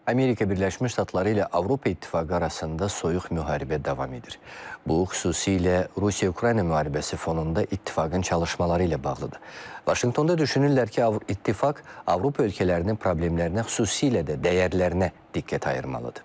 Amerika Birləşmiş Ştatları ilə Avropa İttifaqı arasında soyuq müharibə davam edir. Bu, xüsusilə Rusiya-Ukrayna müharibəsi fonunda ittifaqın çalışmaları ilə bağlıdır. Vaşinqtonda düşünürlər ki, ittifaq Avropa ölkələrinin problemlərinə, xüsusilə də dəyərlərinə diqqət ayırmalıdır.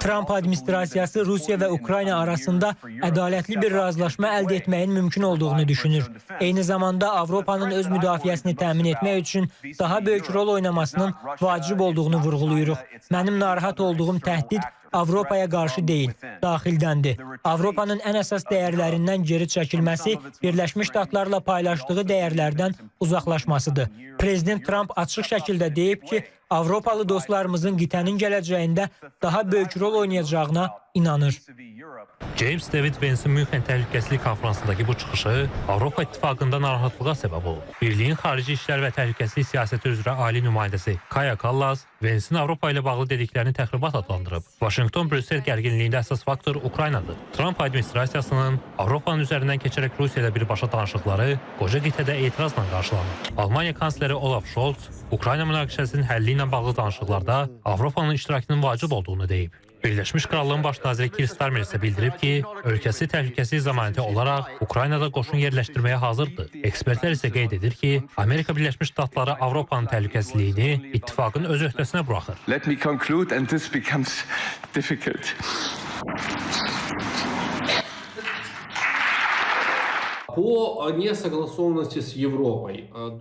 Trump administrasiyası Rusiya və Ukrayna arasında ədalətli bir razılaşma əldə etməyin mümkün olduğunu düşünür. Eyni zamanda Avropanın öz müdafiəsini təmin etmək üçün daha böyük rol oynamasının vacib olduğunu vurğuluyuruq. Mənim narahat olduğum təhdid Avropaya qarşı deyil, daxildəndir. Avropanın ən əsas dəyərlərindən geri çəkilməsi, Birləşmiş Ştatlarla paylaşdığı dəyərlərdən uzaqlaşmasıdır. Prezident Trump açıq şəkildə deyib ki, Avropalı dostlarımızın qitənin gələcəyində daha böyük rol oynayacağına inanır. James David Vance'in Münxen Təhlükəsizlik Konferansındakı bu çıxışı Avropa İttifaqında narahatlığa səbəb olub. Birliyin xarici işlər və təhlükəsizlik siyasəti üzrə ali nümayəndəsi Kaja Kallas Vance'in Avropa ilə bağlı dediklərini təxribat adlandırıb. Washington-Brüssel gərginliyində əsas faktor Ukraynadır. Trump administrasiyasının Avropanın üzərindən keçərək Rusiya ilə birbaşa danışıqları qoca qitədə etirazla qarşılanır. Almaniya kansleri Olaf Scholz Ukrayna münaqişəsinin həlli ilə bağlı danışıqlarda Avropanın iştirakının vacib olduğunu deyib. Birləşmiş Krallığın baş naziri Keir Starmer isə bildirib ki, ölkəsi təhlükəsizlik zəmanəti olaraq Ukraynada qoşun yerləşdirməyə hazırdır. Ekspertlər isə qeyd edir ki, Amerika Birləşmiş Ştatları Avropanın təhlükəsizliyini ittifaqın öz öhdəsinə buraxır. Let me conclude and this becomes difficult.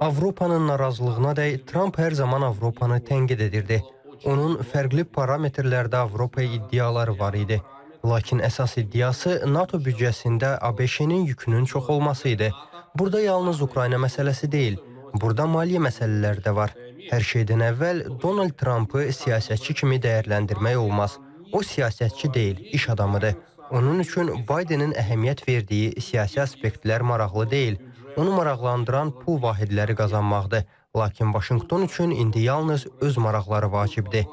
Avropanın narazılığına dək Trump hər zaman Avropanı tənqid edirdi. Onun fərqli parametrlərdə Avropaya iddiaları var idi. Lakin əsas iddiası NATO büdcəsində ABŞ-nin yükünün çox olması idi. Burada yalnız Ukrayna məsələsi deyil, burada maliyyə məsələləri də var. Hər şeydən əvvəl Donald Trump'ı siyasətçi kimi dəyərləndirmək olmaz. O siyasətçi deyil, iş adamıdır. Onun üçün Bidenin əhəmiyyət verdiyi siyasi aspektlər maraqlı deyil. Onu maraqlandıran pul vahidləri qazanmaqdır. Lakin Washington üçün indi yalnız öz maraqları vacibdir.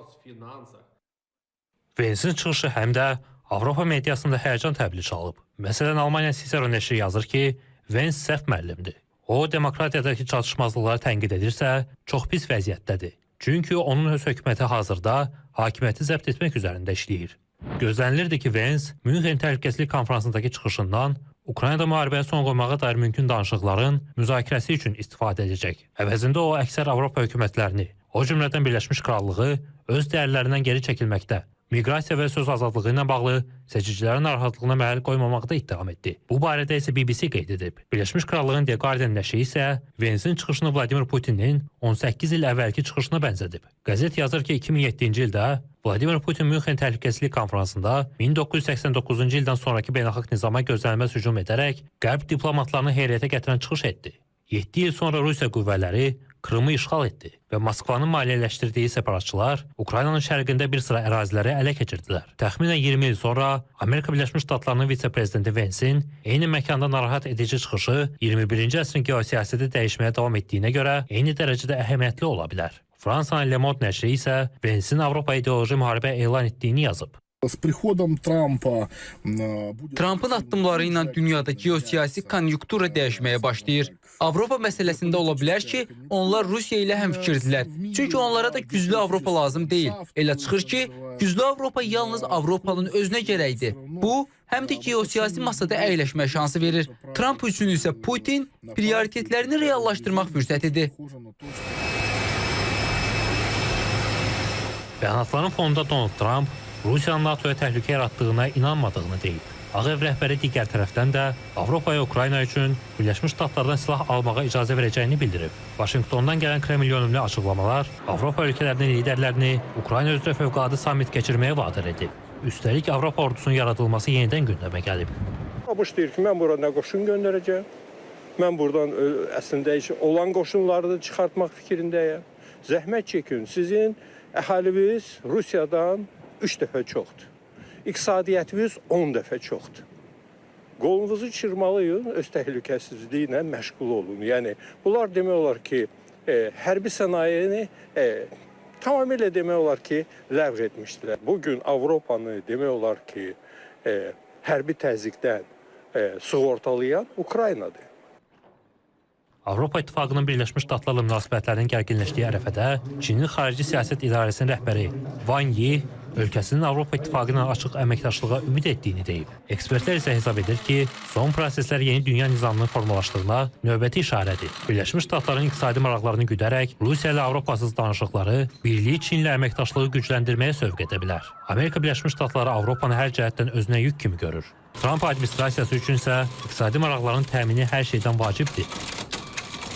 Vance'in çıxışı həm də Avropa mediasında həyəcan təbili çalıb. Məsələn, Almaniya Cicero nəşri yazır ki, Vance səhv müəllimdir. O, demokratiyadakı çatışmazlıqları tənqid edirsə, çox pis vəziyyətdədir. Çünki onun öz hökuməti hazırda hakimiyyəti zəbt etmək üzərində işləyir. Gözlənilirdi ki, Vance Münxen Təhlükəsizlik Konferansındakı çıxışından Ukraynada müharibəyə son qoymağa dair mümkün danışıqların müzakirəsi üçün istifadə edəcək. Əvəzində o, əksər Avropa hökumətlərini, o cümlədən Birləşmiş Krallığı öz dəyərlərindən geri çəkilməkdə, miqrasiya və söz azadlığı ilə bağlı seçicilərin narahatlığına məhəl qoymamaqda ittiham etdi. Bu barədə isə BBC qeyd edib. Birləşmiş Krallığın The Guardian nəşri isə Vance'in çıxışını Vladimir Putinin 18 il əvvəlki çıxışına bənzədib. Qəzet yazır ki, 2007-ci ildə Vladimir Putin Münxen Təhlükəsizlik Konferansında 1989-cu ildən sonraki beynəlxalq nizama gözlənilməz hücum edərək Qərb diplomatlarını heyrətə gətirən çıxış etdi. 7 il sonra Rusiya qüvvələri Krımı işğal etdi və Moskvanın maliyyələşdirdiyi separatçılar Ukraynanın şərqində bir sıra əraziləri ələ keçirdilər. Təxminən 20 il sonra Amerika Birləşmiş Ştatlarının vitse-prezidenti Vance'in eyni məkanda narahat edici çıxışı 21-ci əsrin geosiyasəti dəyişməyə davam etdiyinə görə eyni dərəcədə əhəmiyyətli ola bilər. Fransanın Le Monde nəşri isə Vance'in Avropa ideoloji müharibə elan etdiyini yazıb. Trump'ın addımları ilə dünyada geosiyasi konjunktura dəyişməyə başlayır. Avropa məsələsində ola bilər ki, onlar Rusiya ilə həmfikirdirlər. Çünki onlara da güclü Avropa lazım deyil. Elə çıxır ki, güclü Avropa yalnız Avropanın özünə gərəkdir. Bu, həm də geosiyasi masada əyləşmə şansı verir. Trump üçün isə Putin prioritetlərini reallaşdırmaq fürsətidir. Bəyanatların fonunda Donald Trump Rusiyanın NATOya təhlükə yaratdığına inanmadığını deyib. Ağ Ev rəhbəri digər tərəfdən də Avropaya Ukrayna üçün Birləşmiş Ştatlardan silah almağa icazə verəcəyini bildirib. Vaşinqtondan gələn Kreml yönümlü açıqlamalar Avropa ölkələrinin liderlərini Ukrayna üzrə fövqəladə sammit keçirməyə vadar edib. Üstəlik Avropa ordusunun yaradılması yenidən gündəmə gəlib. ABŞ deyir ki, mən bura nə qoşun göndərəcəm, mən buradan əslində olan qoşunları da çıxartmaq fikrindəyəm. Zəhmət çəkin, sizin əhaliniz Rusiyadan 3 dəfə çoxdur. İqtisadiyyətiniz 10 dəfə çoxdur. Qolunuzu çırmalıyın, öz təhlükəsizliyi ilə məşğul olun. Yəni, bunlar demək olar ki, hərbi sənayeni tamamilə demək olar ki, ləğv etmişdilər. Bugün Avropanı demək olar ki, hərbi təzyiqdən sığortalayan Ukraynadır. Avropa İttifaqının Birləşmiş Ştatlarla münasibətlərinin gərginləşdiyi ərəfədə Çinin Xarici Siyasət İdarəsinin rəhbəri Wang Yi ölkəsinin Avropa İttifaqı ilə açıq əməkdaşlığa ümid etdiyini deyib. Ekspertlər isə hesab edir ki, son proseslər yeni dünya nizamının formalaşdığına növbəti işarədir. Birləşmiş Ştatların iqtisadi maraqlarını güdərək Rusiya ilə Avropasız danışıqları birliyi Çinlə əməkdaşlığı gücləndirməyə sövq edə bilər. Amerika Birləşmiş Ştatları Avropanı hər cəhətdən özünə yük kimi görür. Trump administrasiyası üçün isə iqtisadi maraqların təmini hər şeydən vacibdir.